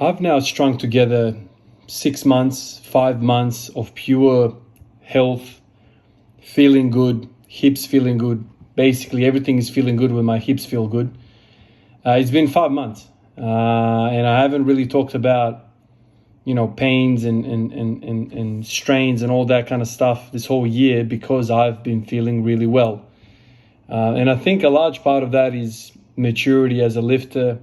I've now strung together 6 months, 5 months of pure health, feeling good, hips feeling good. Basically, everything is feeling good when my hips feel good. It's been 5 months, and I haven't really talked about, pains and strains and all that kind of stuff this whole year because I've been feeling really well. And I think a large part of that is maturity as a lifter,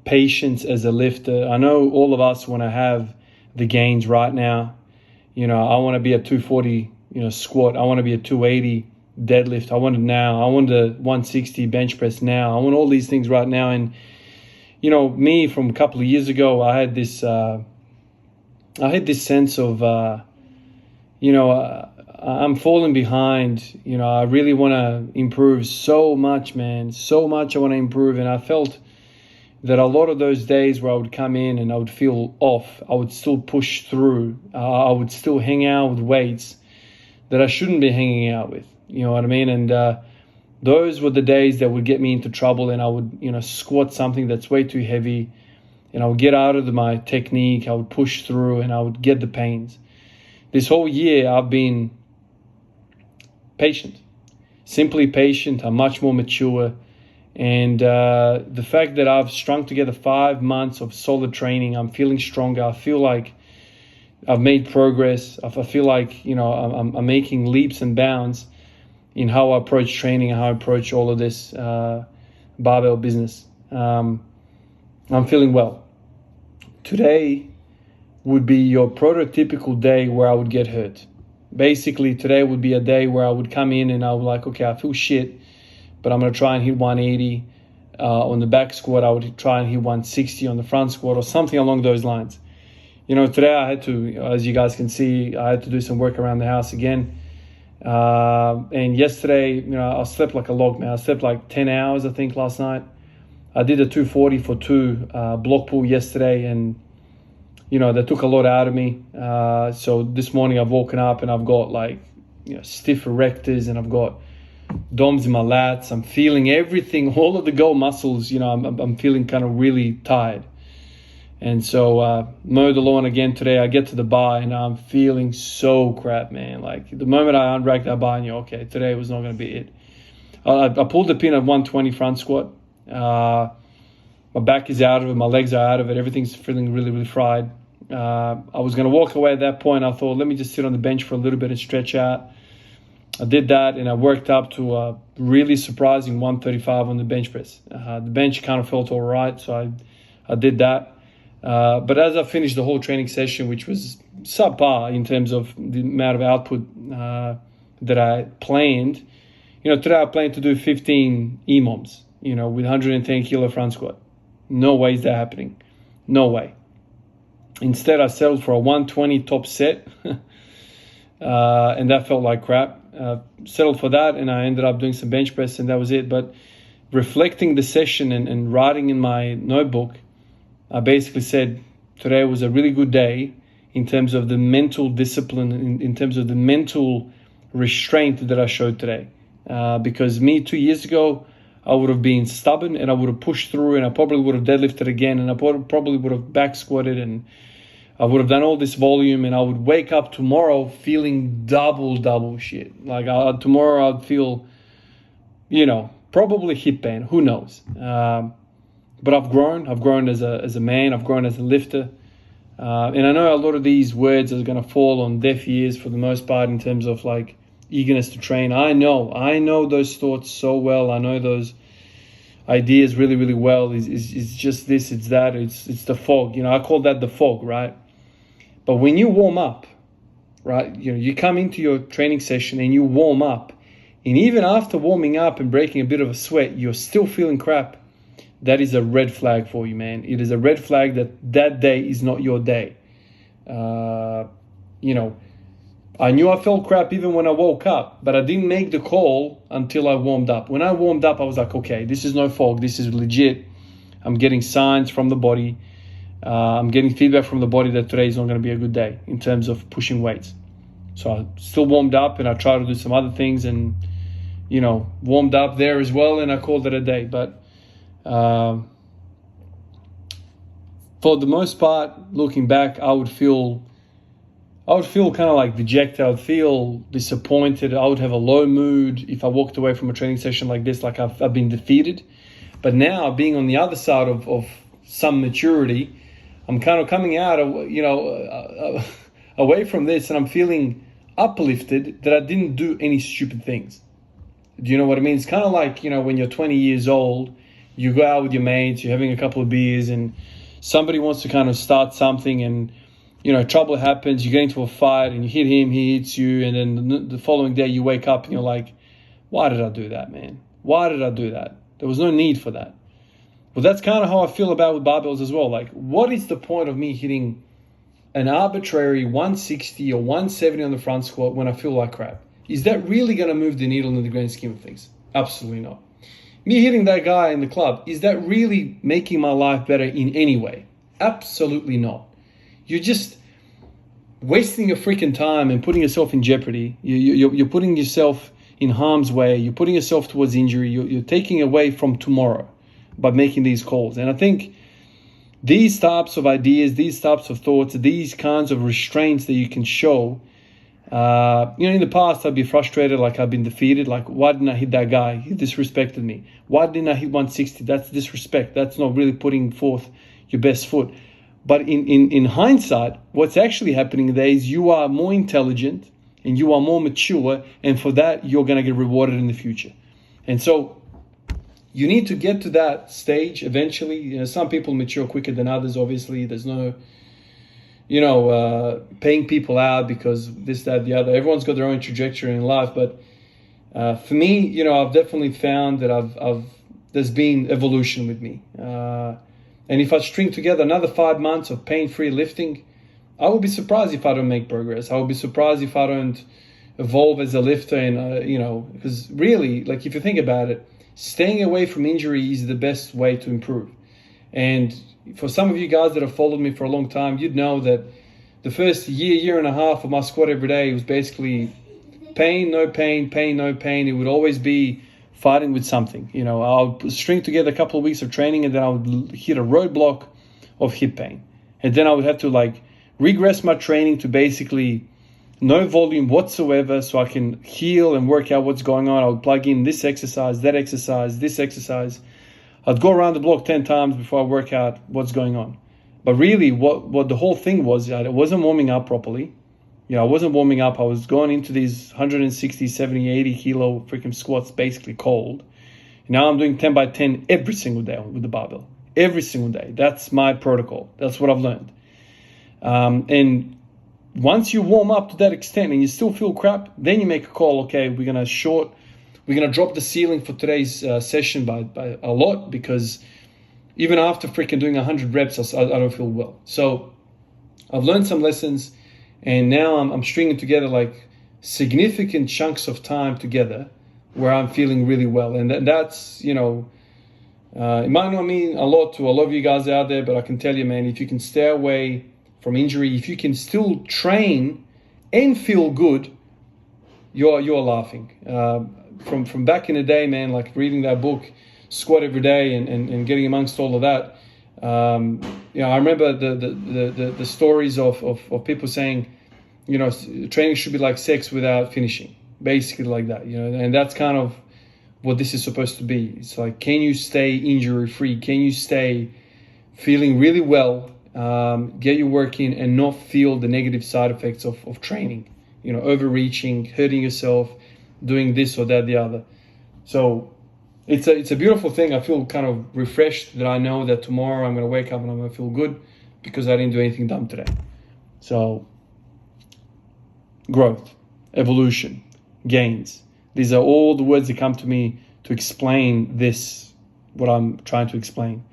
patience as a lifter. I know all of us want to have the gains right now. I want to be at 240, squat. I want to be at 280 deadlift. I want it now. I want the 160 bench press now. I want all these things right now. And, me from a couple of years ago, I had this sense of, I'm falling behind. I really want to improve so much, man. So much I want to improve. And I felt that a lot of those days where I would come in and I would feel off, I would still push through. I would still hang out with weights that I shouldn't be hanging out with. You know what I mean? And those were the days that would get me into trouble, and I would, squat something that's way too heavy, and I would get out of my technique. I would push through and I would get the pains. This whole year I've been patient, simply patient. I'm much more mature. And the fact that I've strung together 5 months of solid training, I'm feeling stronger. I feel like I've made progress. I feel like, I'm making leaps and bounds in how I approach training and how I approach all of this barbell business. I'm feeling well. Today would be your prototypical day where I would get hurt. Basically, today would be a day where I would come in and I would like, okay, I feel shit, but I'm going to try and hit 180 on the back squat. I would try and hit 160 on the front squat or something along those lines. Today I had to, as you guys can see, I had to do some work around the house again. And yesterday, I slept like a log, man. I slept like 10 hours, I think, last night. I did a 240 for 2 block pull yesterday, and, that took a lot out of me. So this morning I've woken up and I've got like, stiff erectors, and I've got DOMs in my lats. I'm feeling everything, all of the goal muscles, I'm feeling kind of really tired. And so mowed the lawn again today. I get to the bar and I'm feeling so crap, man. Like the moment I unrack that bar, and okay, today was not going to be it. I pulled the pin at 120 front squat. My back is out of it. My legs are out of it. Everything's feeling really, really fried. I was going to walk away at that point. I thought, let me just sit on the bench for a little bit and stretch out. I did that, and I worked up to a really surprising 135 on the bench press. The bench kind of felt all right, so I did that. But as I finished the whole training session, which was subpar in terms of the amount of output that I planned, today I planned to do 15 EMOMs, with 110 kilo front squat. No way is that happening. No way. Instead, I settled for a 120 top set, and that felt like crap. Settled for that, and I ended up doing some bench press, and that was it. But reflecting the session and writing in my notebook, I basically said today was a really good day in terms of the mental discipline, in terms of the mental restraint that I showed today. Because me 2 years ago, I would have been stubborn and I would have pushed through, and I probably would have deadlifted again, and I probably would have back squatted, and I would have done all this volume, and I would wake up tomorrow feeling double shit. Like tomorrow I'd feel, probably hip pain. Who knows? But I've grown as a man, I've grown as a lifter. And I know a lot of these words are going to fall on deaf ears for the most part in terms of like eagerness to train. I know those thoughts so well. I know those ideas really, really well. It's just this, it's that, it's the fog. I call that the fog, right? But when you warm up, right, you come into your training session and you warm up, and even after warming up and breaking a bit of a sweat, you're still feeling crap. That is a red flag for you, man. It is a red flag that day is not your day. I knew I felt crap even when I woke up, but I didn't make the call until I warmed up. When I warmed up, I was like, okay, this is no fog. This is legit. I'm getting signs from the body. I'm getting feedback from the body that today is not going to be a good day in terms of pushing weights. So I still warmed up, and I tried to do some other things, and, warmed up there as well, and I called it a day. But for the most part, looking back, I would feel kind of like dejected. I would feel disappointed. I would have a low mood if I walked away from a training session like this, like I've been defeated. But now, being on the other side of some maturity, I'm kind of coming out of, away from this, and I'm feeling uplifted that I didn't do any stupid things. Do you know what I mean? It's kind of like, when you're 20 years old, you go out with your mates, you're having a couple of beers, and somebody wants to kind of start something, and trouble happens, you get into a fight and you hit him, he hits you, and then the following day you wake up and you're like, why did I do that, man? Why did I do that? There was no need for that. Well, that's kind of how I feel about with barbells as well. Like, what is the point of me hitting an arbitrary 160 or 170 on the front squat when I feel like crap? Is that really going to move the needle in the grand scheme of things? Absolutely not. Me hitting that guy in the club, is that really making my life better in any way? Absolutely not. You're just wasting your freaking time and putting yourself in jeopardy. You're putting yourself in harm's way. You're putting yourself towards injury. You're taking away from tomorrow by making these calls. And I think these types of ideas, these types of thoughts, these kinds of restraints that you can show, in the past I'd be frustrated, like I've been defeated. Like, why didn't I hit that guy? He disrespected me. Why didn't I hit 160? That's disrespect. That's not really putting forth your best foot. But in hindsight, what's actually happening there is you are more intelligent and you are more mature, and for that, you're going to get rewarded in the future. And so you need to get to that stage eventually. Some people mature quicker than others, obviously. There's no, paying people out because this, that, the other. Everyone's got their own trajectory in life. But for me, I've definitely found that there's been evolution with me. And if I string together another 5 months of pain-free lifting, I would be surprised if I don't make progress. I would be surprised if I don't evolve as a lifter. And, because really, like, if you think about it, staying away from injury is the best way to improve. And for some of you guys that have followed me for a long time, you'd know that the first year and a half of my squat every day was basically pain, no pain, pain, no pain. It would always be fighting with something. I'll string together a couple of weeks of training, and then I would hit a roadblock of hip pain. And then I would have to regress my training to basically no volume whatsoever so I can heal and work out what's going on. I would plug in this exercise, that exercise, this exercise. I'd go around the block 10 times before I work out what's going on. But really what the whole thing was, I wasn't warming up properly. I wasn't warming up. I was going into these 160, 70, 80 kilo freaking squats basically cold. Now I'm doing 10 by 10 every single day with the barbell. Every single day. That's my protocol. That's what I've learned. And once you warm up to that extent and you still feel crap, then you make a call. Okay, we're going to drop the ceiling for today's session by a lot, because even after freaking doing 100 reps, I don't feel well. So I've learned some lessons. And now I'm stringing together significant chunks of time together where I'm feeling really well. And that's, it might not mean a lot to a lot of you guys out there, but I can tell you, man, if you can stay away from injury, if you can still train and feel good, you're laughing. From back in the day, man, like reading that book, Squat Every Day, and getting amongst all of that, I remember the stories of people saying, training should be like sex without finishing, basically like that, and that's kind of what this is supposed to be. It's like, can you stay injury free? Can you stay feeling really well, get your work in, and not feel the negative side effects of training, overreaching, hurting yourself, doing this or that, the other. So it's a beautiful thing. I feel kind of refreshed that I know that tomorrow I'm going to wake up and I'm going to feel good because I didn't do anything dumb today. So growth, evolution, gains. These are all the words that come to me to explain this, what I'm trying to explain.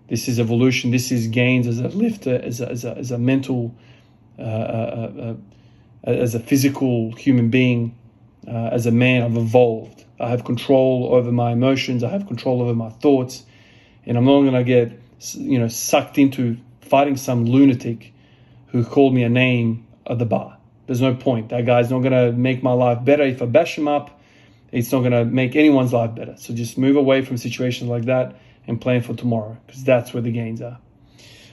This is evolution. This is gains as a lifter, as a mental, as a physical human being, as a man. I've evolved. I have control over my emotions. I have control over my thoughts, and I'm not going to get, sucked into fighting some lunatic who called me a name at the bar. There's no point. That guy's not going to make my life better. If I bash him up, it's not going to make anyone's life better. So just move away from situations like that and plan for tomorrow, because that's where the gains are.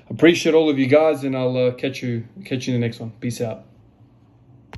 Appreciate all of you guys, and I'll catch you in the next one. Peace out.